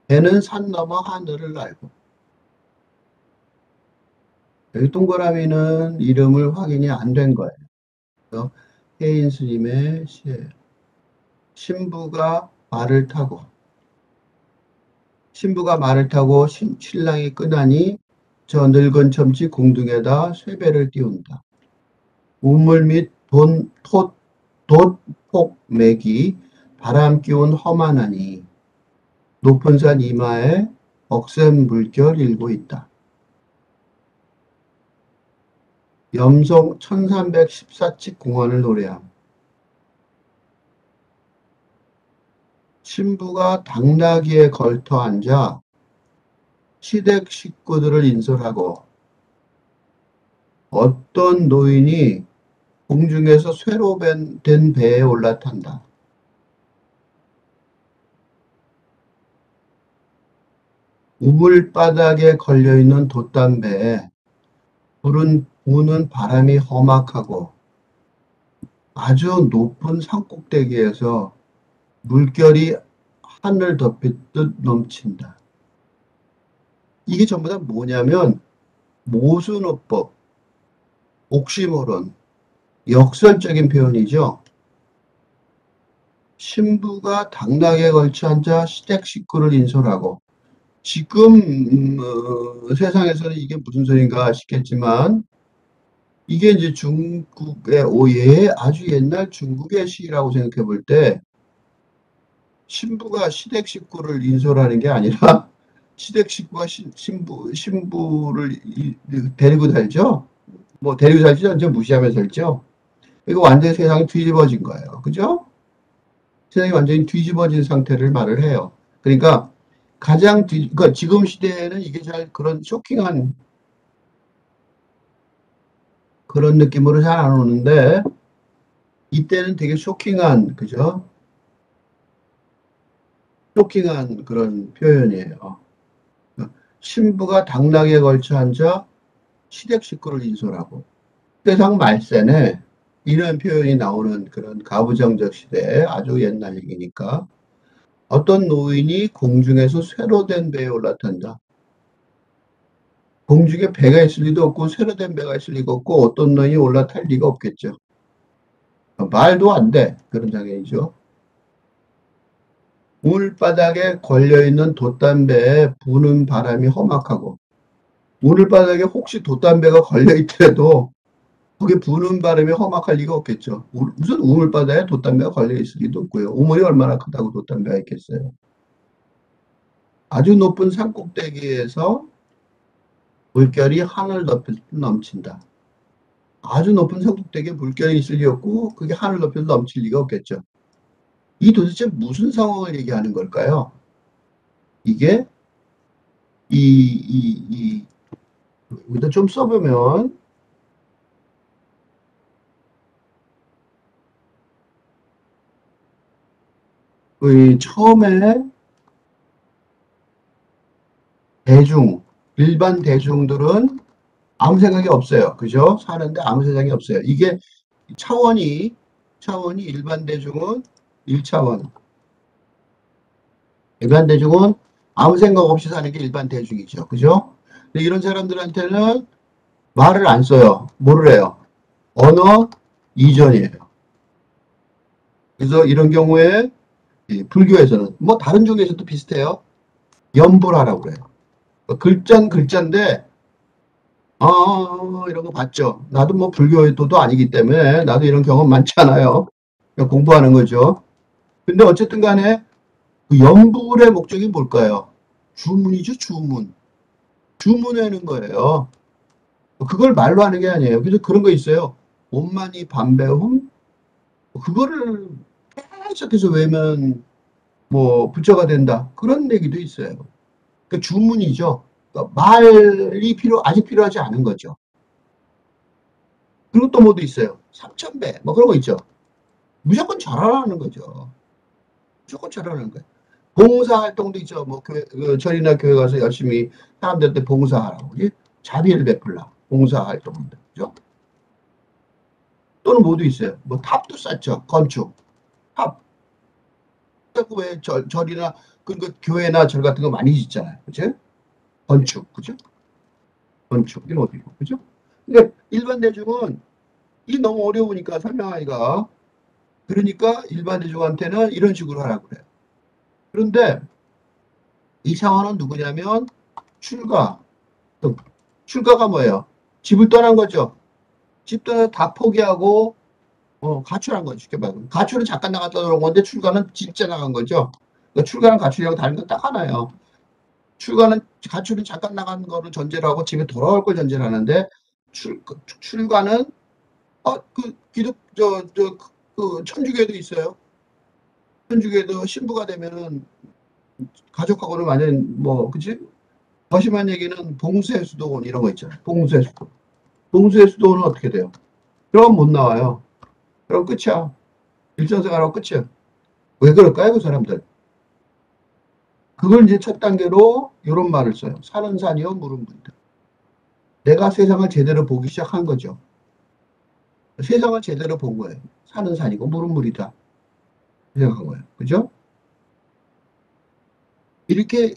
배는 산 넘어 하늘을 날고. 여기 동그라미는 이름을 확인이 안 된 거예요. 그래서 해인 스님의 시예요. 신부가 말을 타고 신부가 말을 타고 신랑이 끄나니 저 늙은 점치 궁둥에다 쇠배를 띄운다. 우물 및 돛폭맥이 바람 기운 험하나니 높은 산 이마에 억센 물결 일고 있다. 염송 1314칙 공원을 노래함. 신부가 당나귀에 걸터 앉아 시댁 식구들을 인솔하고 어떤 노인이 공중에서 쇠로 된 배에 올라탄다. 우물바닥에 걸려있는 돛담배에 부는 바람이 험악하고 아주 높은 산꼭대기에서 물결이 하늘 덮이듯 넘친다. 이게 전부 다 뭐냐면 모순어법, 옥시모론, 역설적인 표현이죠. 신부가 당나귀에 걸쳐 앉아 시댁 식구를 인솔하고 지금 세상에서는 이게 무슨 소린가 싶겠지만 이게 이제 중국의 오예 아주 옛날 중국의 시라고 생각해 볼 때 신부가 시댁 식구를 인솔하는 게 아니라 시댁 식구가 신부를 데리고 살죠. 뭐 데리고 살지 완전 무시하며 살죠. 이거 완전히 세상이 뒤집어진 거예요. 그죠? 세상이 완전히 뒤집어진 상태를 말을 해요. 그러니까 그러니까 지금 시대에는 이게 잘 그런 쇼킹한 그런 느낌으로 잘 안 오는데 이때는 되게 쇼킹한 그죠? 쇼킹한 그런 표현이에요. 신부가 당나귀에 걸쳐 앉아 시댁 식구를 인솔하고 세상 말세네 이런 표현이 나오는 그런 가부장적 시대에 아주 옛날 얘기니까 어떤 노인이 공중에서 쇠로 된 배에 올라탄다. 공중에 배가 있을 리도 없고 쇠로 된 배가 있을 리가 없고 어떤 노인이 올라탈 리가 없겠죠. 말도 안 돼. 그런 장면이죠. 물바닥에 걸려있는 돛담배에 부는 바람이 험악하고 물바닥에 혹시 돛담배가 걸려있더라도 그게 부는 바람이 험악할 리가 없겠죠. 무슨 우물바다에 돛담배가 걸려있을 리도 없고요. 우물이 얼마나 크다고 돛담배가 있겠어요. 아주 높은 산 꼭대기에서 물결이 하늘 높이 넘친다. 아주 높은 산 꼭대기에 물결이 있을 리 없고 그게 하늘 높이 넘칠 리가 없겠죠. 이 도대체 무슨 상황을 얘기하는 걸까요? 이게 여기다 좀 써보면 처음에 일반 대중들은 아무 생각이 없어요. 그죠? 사는데 아무 생각이 없어요. 이게 차원이 일반 대중은 1차원. 일반 대중은 아무 생각 없이 사는 게 일반 대중이죠. 그죠? 근데 이런 사람들한테는 말을 안 써요. 뭐를 해요? 언어 이전이에요. 그래서 이런 경우에 불교에서는 뭐 다른 종에서도 비슷해요. 염불하라고 그래요. 글자는 글자인데 이런 거 봤죠. 나도 뭐 불교도도 아니기 때문에 나도 이런 경험 많잖아요. 그냥 공부하는 거죠. 근데 어쨌든 간에 그 염불의 목적이 뭘까요? 주문이죠, 주문. 주문하는 거예요. 그걸 말로 하는 게 아니에요. 그래서 그런 거 있어요. 온만이 반배움? 그거를 계속해서 외면 뭐 부처가 된다. 그런 얘기도 있어요. 그 주문이죠. 그러니까 말이 아직 필요하지 않은 거죠. 그리고 또 뭐도 있어요. 삼천배, 뭐 그런 거 있죠. 무조건 잘하라는 거죠. 무조건 잘하는 거예요. 봉사 활동도 있죠. 뭐 절이나 교회 가서 열심히 사람들한테 봉사하라고. 자비를 베풀라. 봉사 활동인데. 그죠? 또는 뭐도 있어요. 뭐 탑도 쌓죠. 건축. 탑. 왜 절이나 그러니까 교회나 절 같은 거 많이 짓잖아요. 그죠? 건축, 그죠? 건축, 이런 것도 있고, 그죠? 근데 일반 대중은 이 너무 어려우니까 설명하기가. 그러니까 일반 대중한테는 이런 식으로 하라고 그래요. 그런데 이 차원은 누구냐면 출가. 출가가 뭐예요? 집을 떠난 거죠. 집 떠나서 다 포기하고 가출한 거죠. 쉽게 말하면. 가출은 잠깐 나갔다 들어온 건데 출가는 진짜 나간 거죠. 그러니까 출가랑 가출이랑 다른 건 딱 하나예요. 가출은 잠깐 나간 거를 전제로 하고 집에 돌아올 걸 전제로 하는데 출가는 천주교에도 있어요. 천주교에도 신부가 되면은 가족하고는 완전 그치? 더 심한 얘기는 봉쇄 수도원 이런 거 있잖아요. 봉쇄 수도. 봉쇄 수도원은 어떻게 돼요? 그럼 못 나와요. 그럼 끝이야. 일상생활하고 끝이야. 왜 그럴까요, 그 사람들? 그걸 이제 첫 단계로 이런 말을 써요. 산은 산이요, 물은 물이다. 내가 세상을 제대로 보기 시작한 거죠. 세상을 제대로 본 거예요. 산은 산이고 물은 물이다. 생각한 거예요. 그죠? 이렇게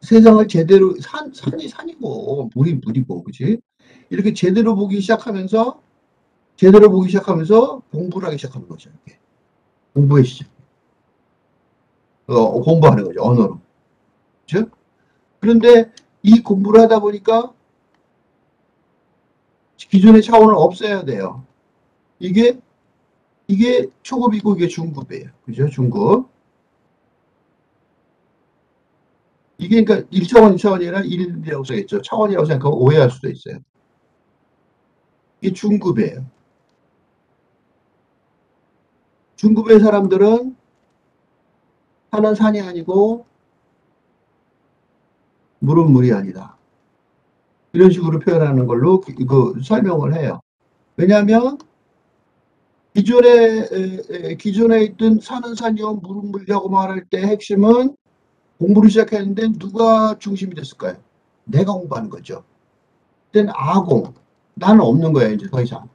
세상을 제대로, 산이 산이고, 물이 물이고, 그지? 이렇게 제대로 보기 시작하면서 공부를 하기 시작하는 거죠. 이렇게. 공부의 시작. 공부하는 거죠. 언어로. 그죠? 그런데 이 공부를 하다 보니까 기존의 차원을 없애야 돼요. 이게 초급이고 이게 중급이에요. 그죠? 중급. 이게 그러니까 1차원, 2차원이 아니라 1이라고 써있죠. 차원이라고 생각하고 오해할 수도 있어요. 이게 중급이에요. 중급의 사람들은 산은 산이 아니고 물은 물이 아니다. 이런 식으로 표현하는 걸로 설명을 해요. 왜냐하면 기존에 있던 산은 산이요, 물은 물이라고 말할 때 핵심은 공부를 시작했는데 누가 중심이 됐을까요? 내가 공부하는 거죠. 그때는 아공. 나는 없는 거예요, 이제 더 이상.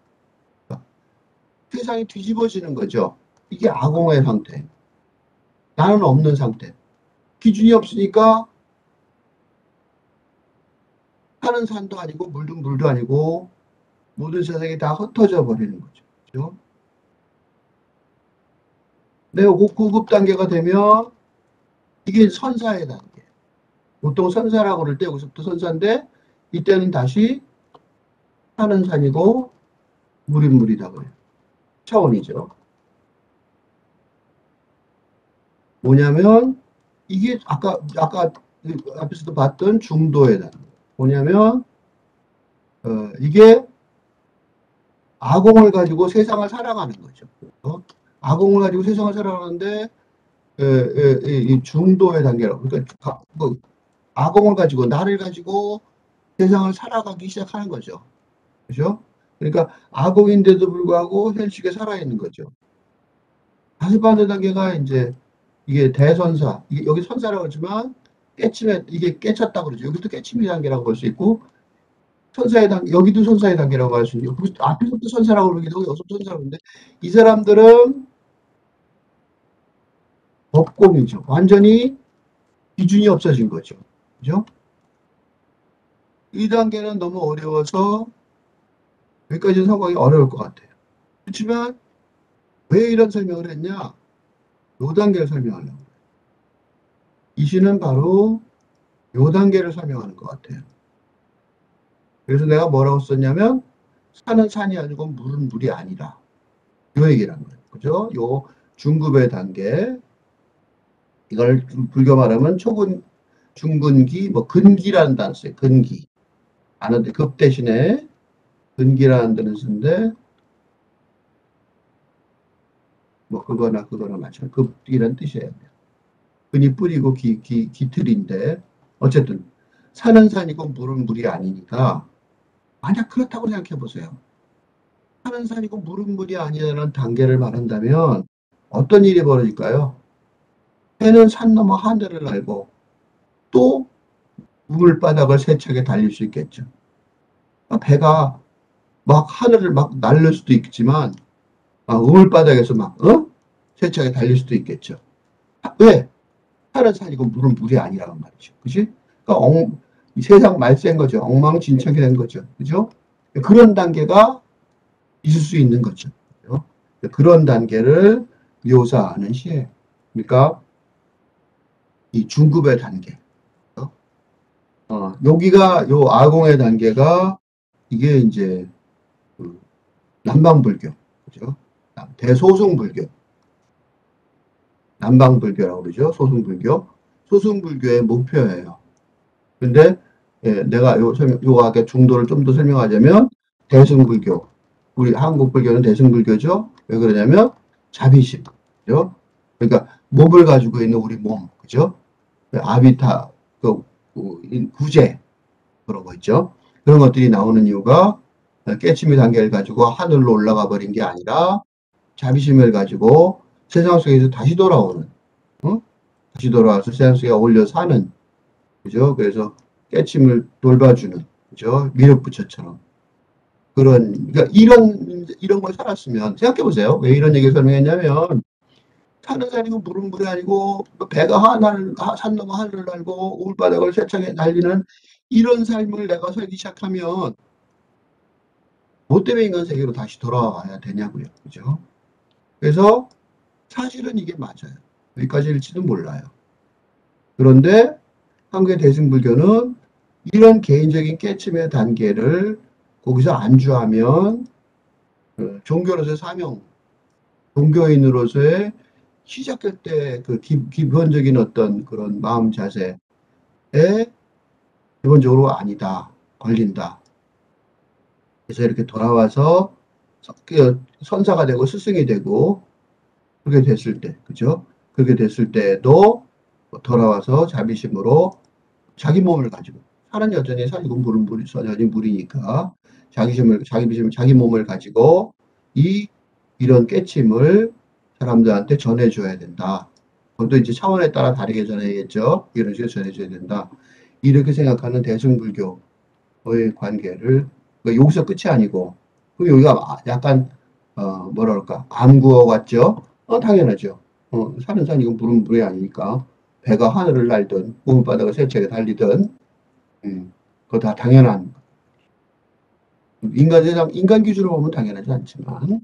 세상이 뒤집어지는 거죠. 이게 아공의 상태. 나는 없는 상태. 기준이 없으니까 산은 산도 아니고 물도 물도 아니고 모든 세상이 다 흩어져 버리는 거죠. 그죠? 내가 고급 단계가 되면 이게 선사의 단계. 보통 선사라고 그럴 때 여기서부터 선사인데 이때는 다시 산은 산이고 물은 물이다 그래요. 차원이죠. 뭐냐면 이게 아까 앞에서도 봤던 중도의 단계. 뭐냐면 이게 아공을 가지고 세상을 살아가는 거죠. 아공을 가지고 세상을 살아가는데 이 중도의 단계라고. 그러니까 아공을 가지고 나를 가지고 세상을 살아가기 시작하는 거죠. 그죠? 그러니까 아공인데도 불구하고 현식에 살아있는 거죠. 다시 받는 단계가 이제 이게 대선사, 이게 여기 선사라고 하지만 이게 깨쳤다고 그러죠. 여기도 깨침의 단계라고 볼 수 있고 선사의 단계, 여기도 선사의 단계라고 할 수 있고 앞에서부터 선사라고 그러기도 하고 여기서부터 선사라고 그러는데 이 사람들은 법공이죠. 완전히 기준이 없어진 거죠. 그죠? 이 단계는 너무 어려워서 여기까지는 성공하기 어려울 것 같아요. 그렇지만 왜 이런 설명을 했냐? 요 단계를 설명하려고. 이 시는 바로 요 단계를 설명하는 것 같아요. 그래서 내가 뭐라고 썼냐면 산은 산이 아니고 물은 물이 아니라 요 얘기를 한 거예요. 그죠? 요 중급의 단계 이걸 불교 말하면 중근기, 근기라는 단어 써요. 근기. 아는데 급 대신에 근기라는 단어 쓰는데 그거나 마찬가지. 급이라는 뜻이에요. 근이 뿌리고 기틀인데 어쨌든 산은 산이고 물은 물이 아니니까 만약 그렇다고 생각해 보세요. 산은 산이고 물은 물이 아니라는 단계를 말한다면 어떤 일이 벌어질까요? 해는 산 넘어 하늘을 날고 또 우물바닥을 세차게 달릴 수 있겠죠. 배가 막 하늘을 막 날릴 수도 있지만 우물바닥에서 막 세차게 달릴 수도 있겠죠. 왜? 산은 산이고 물은 물이 아니라는 말이죠. 그지? 그러니까 이 세상 말세인 거죠. 엉망진창이 된 거죠. 그죠? 그런 단계가 있을 수 있는 거죠. 그죠? 그런 단계를 묘사하는 시예요. 그러니까 이 중급의 단계. 여기가 요 아공의 단계가 이게 이제 그 남방불교, 그죠? 대소승불교, 남방불교라고 그러죠. 소승불교, 소승불교의 목표예요. 근데 예, 내가 요하게 중도를 좀 더 설명하자면 대승불교, 우리 한국 불교는 대승불교죠. 왜 그러냐면 자비심, 그죠? 그러니까 몸을 가지고 있는 우리 몸, 그죠? 아비타, 구제 그런 거 있죠. 그런 것들이 나오는 이유가 깨침의 단계를 가지고 하늘로 올라가 버린 게 아니라 자비심을 가지고 세상 속에서 다시 돌아오는, 어? 다시 돌아와서 세상 속에 어울려 사는, 그죠? 그래서 깨침을 돌봐주는, 그죠? 미륵부처처럼. 그러니까 이런 걸 살았으면, 생각해 보세요. 왜 이런 얘기를 설명했냐면, 산은 산이고 물은 물이 아니고, 배가 산 넘어 하늘을 날고, 울바닥을 세차게 달리는 이런 삶을 내가 살기 시작하면, 뭐 때문에 인간 세계로 다시 돌아와야 되냐고요. 그죠? 그래서 사실은 이게 맞아요. 여기까지일지도 몰라요. 그런데 한국의 대승불교는 이런 개인적인 깨침의 단계를 거기서 안주하면 종교로서의 사명, 종교인으로서의 시작할 때 그 기본적인 어떤 그런 마음 자세에 기본적으로 아니다, 걸린다. 그래서 이렇게 돌아와서 선사가 되고 스승이 되고 그렇게 됐을 때, 그죠? 그렇게 됐을 때도 돌아와서 자비심으로 자기 몸을 가지고 살은 여전히 살이고 물은 여전히 물이니까 자기 몸을 가지고 이런 깨침을 사람들한테 전해줘야 된다. 그것도 이제 차원에 따라 다르게 전해야겠죠. 이런 식으로 전해줘야 된다. 이렇게 생각하는 대승불교의 관계를 그러니까 여기서 끝이 아니고 여기가 약간 뭐랄까 암구어 같죠? 당연하죠. 산은 산이고 물은 물이 아니니까 배가 하늘을 날든 우물바닥을 세차게 달리든 그거 다 당연한 인간 기준으로 보면 당연하지 않지만